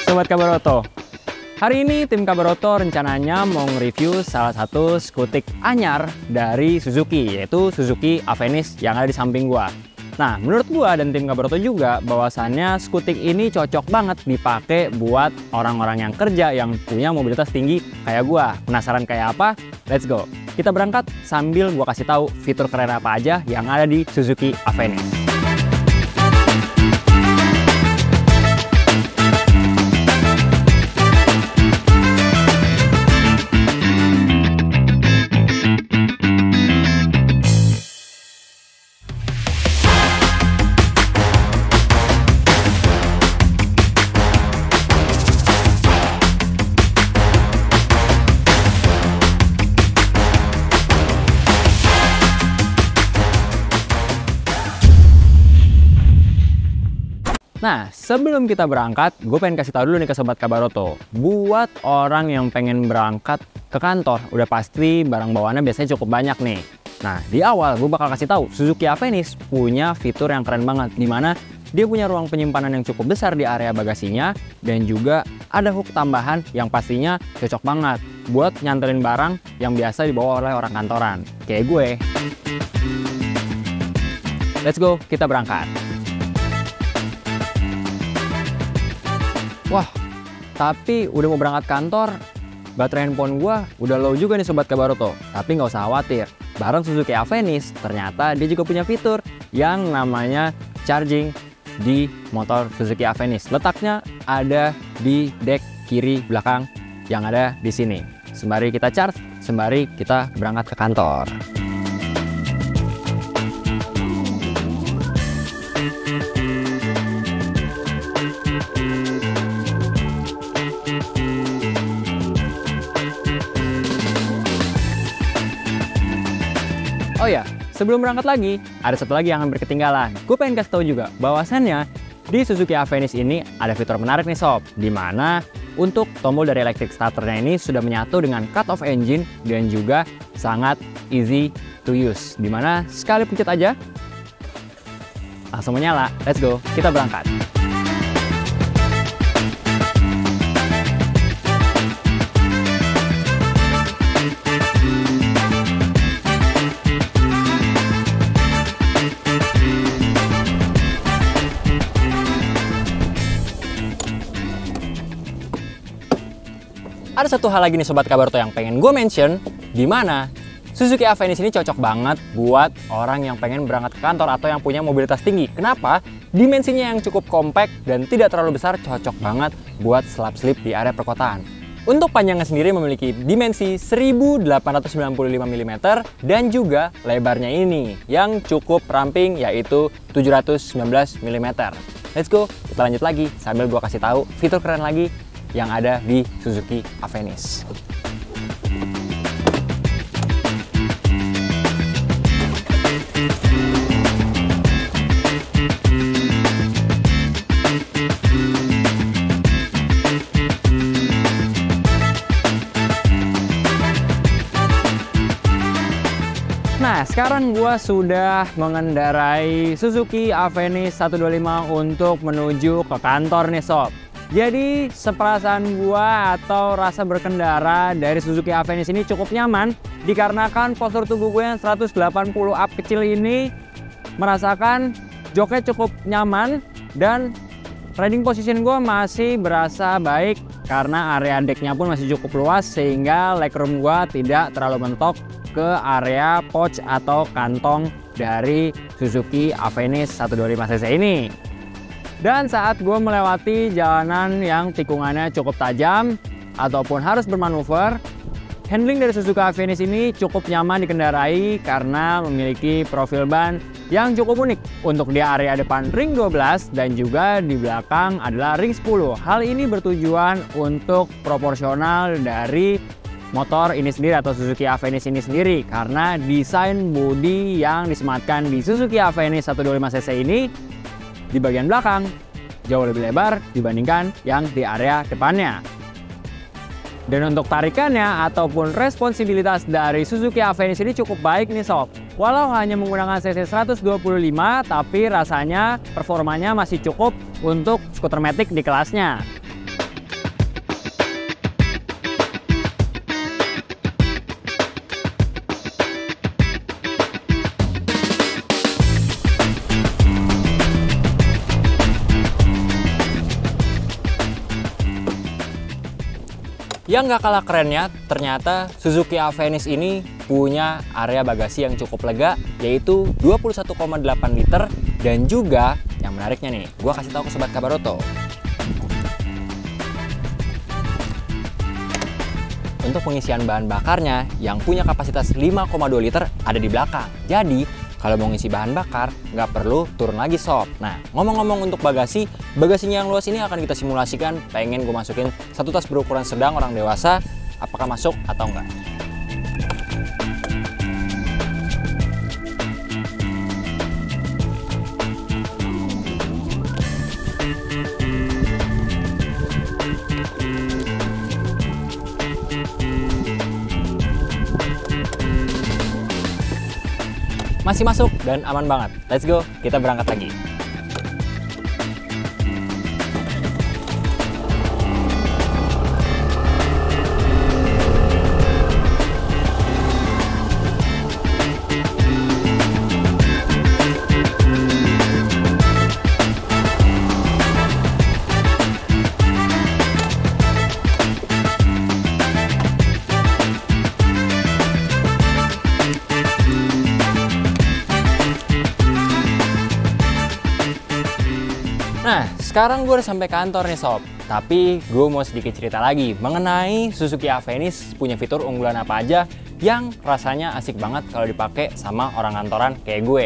Sobat Kabaroto. Hari ini tim Kabaroto rencananya mau nge-review salah satu skutik anyar dari Suzuki, yaitu Suzuki Avenis yang ada di samping gua. Nah, menurut gua dan tim Kabaroto juga bahwasannya skutik ini cocok banget dipakai buat orang-orang yang kerja yang punya mobilitas tinggi kayak gua. Penasaran kayak apa? Let's go. Kita berangkat sambil gua kasih tahu fitur keren apa aja yang ada di Suzuki Avenis. Nah, sebelum kita berangkat, gue pengen kasih tahu dulu nih ke Sobat Kabaroto. Buat orang yang pengen berangkat ke kantor, udah pasti barang bawaannya biasanya cukup banyak nih. Nah, di awal gue bakal kasih tahu, Suzuki Avenis punya fitur yang keren banget, dimana dia punya ruang penyimpanan yang cukup besar di area bagasinya, dan juga ada hook tambahan yang pastinya cocok banget buat nyanterin barang yang biasa dibawa oleh orang kantoran, kayak gue. Let's go, kita berangkat. Wah, tapi udah mau berangkat kantor, baterai handphone gua udah low juga nih Sobat Kabaroto. Tapi nggak usah khawatir, bareng Suzuki Avenis ternyata dia juga punya fitur yang namanya charging di motor Suzuki Avenis. Letaknya ada di dek kiri belakang yang ada di sini. Sembari kita charge, sembari kita berangkat ke kantor. Oh ya, sebelum berangkat lagi, ada satu lagi yang hampir ketinggalan. Gue pengen kasih tahu juga bahwasannya di Suzuki Avenis ini ada fitur menarik nih sob, di mana untuk tombol dari electric starternya ini sudah menyatu dengan cut off engine dan juga sangat easy to use. Di mana sekali pencet aja, langsung menyala. Let's go, kita berangkat. Ada satu hal lagi nih Sobat Kabaroto yang pengen gue mention, di mana Suzuki Avenis ini cocok banget buat orang yang pengen berangkat ke kantor atau yang punya mobilitas tinggi. Kenapa? Dimensinya yang cukup kompak dan tidak terlalu besar, cocok banget buat selap-selip di area perkotaan. Untuk panjangnya sendiri memiliki dimensi 1895 mm dan juga lebarnya ini yang cukup ramping yaitu 719 mm. Let's go, kita lanjut lagi sambil gue kasih tahu fitur keren lagi yang ada di Suzuki Avenis. Nah, sekarang gua sudah mengendarai Suzuki Avenis 125 untuk menuju ke kantor nih sob. Jadi seperasaan gua atau rasa berkendara dari Suzuki Avenis ini cukup nyaman dikarenakan postur tubuh gue yang 180 up kecil ini merasakan joknya cukup nyaman dan riding position gue masih berasa baik karena area decknya pun masih cukup luas sehingga legroom gue tidak terlalu mentok ke area pouch atau kantong dari Suzuki Avenis 125cc ini. Dan saat gue melewati jalanan yang tikungannya cukup tajam ataupun harus bermanuver, handling dari Suzuki Avenis ini cukup nyaman dikendarai karena memiliki profil ban yang cukup unik. Untuk di area depan ring 12 dan juga di belakang adalah ring 10. Hal ini bertujuan untuk proporsional dari motor ini sendiri atau Suzuki Avenis ini sendiri karena desain bodi yang disematkan di Suzuki Avenis 125cc ini di bagian belakang jauh lebih lebar dibandingkan yang di area depannya. Dan untuk tarikannya ataupun responsibilitas dari Suzuki Avenis ini cukup baik nih sob. Walau hanya menggunakan cc 125, tapi rasanya performanya masih cukup untuk skuter matic di kelasnya. Yang nggak kalah kerennya, ternyata Suzuki Avenis ini punya area bagasi yang cukup lega, yaitu 21,8 liter. Dan juga, yang menariknya nih, gue kasih tahu ke Sobat Kabaroto. Untuk pengisian bahan bakarnya yang punya kapasitas 5,2 liter ada di belakang. Jadi, kalau mau ngisi bahan bakar, nggak perlu turun lagi sob. Nah, ngomong-ngomong untuk bagasinya yang luas ini akan kita simulasikan. Pengen gue masukin satu tas berukuran sedang orang dewasa, apakah masuk atau enggak. Masih masuk dan aman banget. Let's go, kita berangkat lagi. Nah, sekarang gue udah sampai kantor nih sob. Tapi gue mau sedikit cerita lagi mengenai Suzuki Avenis punya fitur unggulan apa aja yang rasanya asik banget kalau dipakai sama orang kantoran kayak gue.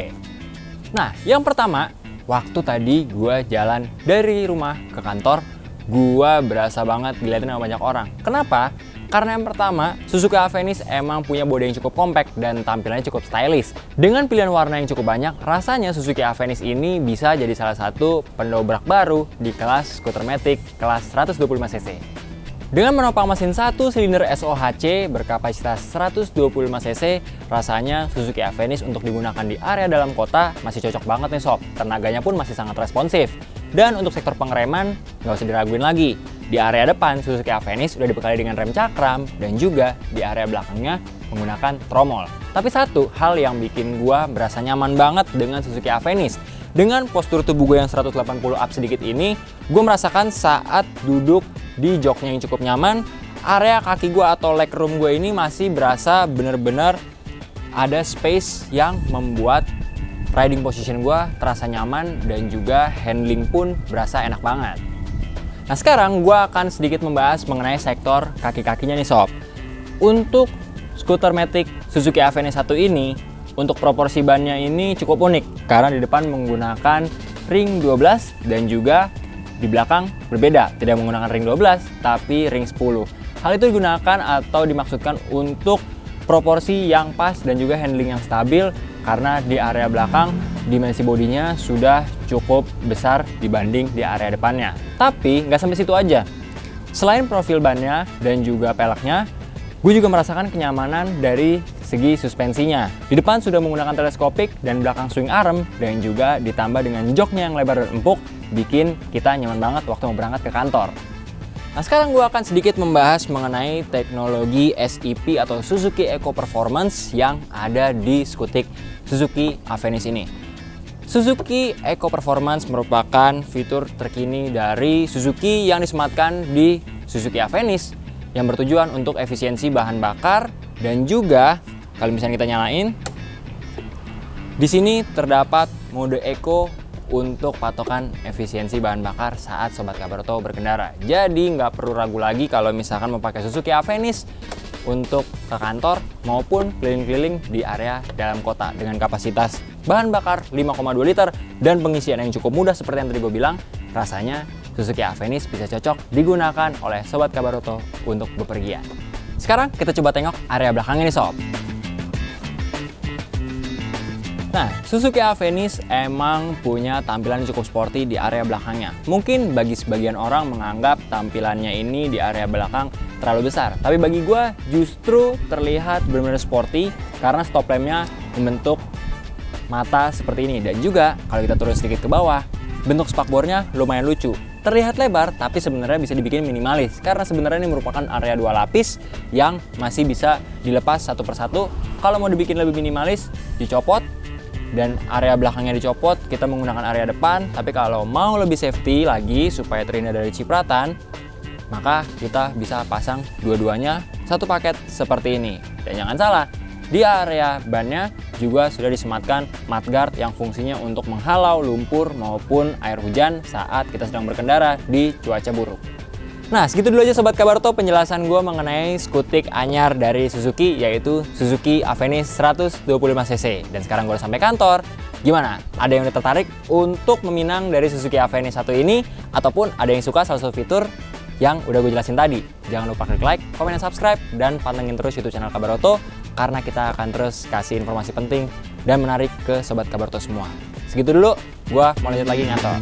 Nah, yang pertama, waktu tadi gue jalan dari rumah ke kantor, gue berasa banget dilihatin sama banyak orang. Kenapa? Karena yang pertama, Suzuki Avenis emang punya bodi yang cukup compact dan tampilannya cukup stylish. Dengan pilihan warna yang cukup banyak, rasanya Suzuki Avenis ini bisa jadi salah satu pendobrak baru di kelas skuter matic kelas 125cc. Dengan menopang mesin 1 silinder SOHC berkapasitas 125cc, rasanya Suzuki Avenis untuk digunakan di area dalam kota masih cocok banget nih sob. Tenaganya pun masih sangat responsif. Dan untuk sektor pengereman, nggak usah diraguin lagi. Di area depan, Suzuki Avenis udah dibekali dengan rem cakram dan juga di area belakangnya menggunakan tromol. Tapi satu hal yang bikin gua berasa nyaman banget dengan Suzuki Avenis. Dengan postur tubuh gue yang 180 up sedikit ini, gue merasakan saat duduk di joknya yang cukup nyaman, area kaki gue atau leg room gue ini masih berasa bener-bener ada space yang membuat riding position gue terasa nyaman dan juga handling pun berasa enak banget. Nah, sekarang gue akan sedikit membahas mengenai sektor kaki-kakinya nih sob. Untuk skuter matic Suzuki Avenis 1 ini, untuk proporsi bannya ini cukup unik karena di depan menggunakan ring 12 dan juga di belakang berbeda, tidak menggunakan ring 12 tapi ring 10. Hal itu digunakan atau dimaksudkan untuk proporsi yang pas dan juga handling yang stabil karena di area belakang dimensi bodinya sudah cukup besar dibanding di area depannya. Tapi nggak sampai situ aja. Selain profil bannya dan juga peleknya, gue juga merasakan kenyamanan dari segi suspensinya. Di depan sudah menggunakan teleskopik dan belakang swing arm dan juga ditambah dengan joknya yang lebar dan empuk, bikin kita nyaman banget waktu mau berangkat ke kantor. Nah, sekarang gue akan sedikit membahas mengenai teknologi SEP atau Suzuki Eco Performance yang ada di skutik Suzuki Avenis ini. Suzuki Eco Performance merupakan fitur terkini dari Suzuki yang disematkan di Suzuki Avenis yang bertujuan untuk efisiensi bahan bakar dan juga kalau misalnya kita nyalain, di sini terdapat mode Eco untuk patokan efisiensi bahan bakar saat Sobat Kabaroto berkendara. Jadi nggak perlu ragu lagi kalau misalkan mau pakai Suzuki Avenis untuk ke kantor maupun keliling-keliling di area dalam kota dengan kapasitas bahan bakar 5,2 liter dan pengisian yang cukup mudah seperti yang tadi gue bilang. Rasanya Suzuki Avenis bisa cocok digunakan oleh Sobat Kabaroto untuk bepergian. Sekarang kita coba tengok area belakangnya nih sob. Nah, Suzuki Avenis emang punya tampilan cukup sporty di area belakangnya. Mungkin bagi sebagian orang menganggap tampilannya ini di area belakang terlalu besar. Tapi bagi gue justru terlihat benar-benar sporty karena stop lampnya membentuk mata seperti ini. Dan juga kalau kita turun sedikit ke bawah, bentuk spakbornya lumayan lucu. Terlihat lebar tapi sebenarnya bisa dibikin minimalis karena sebenarnya ini merupakan area 2 lapis yang masih bisa dilepas satu persatu. Kalau mau dibikin lebih minimalis, dicopot dan area belakangnya dicopot, kita menggunakan area depan. Tapi kalau mau lebih safety lagi supaya terhindar dari cipratan, maka kita bisa pasang dua-duanya satu paket seperti ini. Dan jangan salah, di area bannya juga sudah disematkan mudguard yang fungsinya untuk menghalau lumpur maupun air hujan saat kita sedang berkendara di cuaca buruk. Nah, segitu dulu aja Sobat Kabarto penjelasan gue mengenai skutik anyar dari Suzuki, yaitu Suzuki Avenis 125cc. Dan sekarang gue udah sampai kantor. Gimana? Ada yang udah tertarik untuk meminang dari Suzuki Avenis 1 ini? Ataupun ada yang suka salah satu fitur yang udah gue jelasin tadi? Jangan lupa klik like, komen, dan subscribe. Dan pantengin terus YouTube channel Kabaroto, karena kita akan terus kasih informasi penting dan menarik ke Sobat Kabarto semua. Segitu dulu, gue mau lanjut lagi ngantor.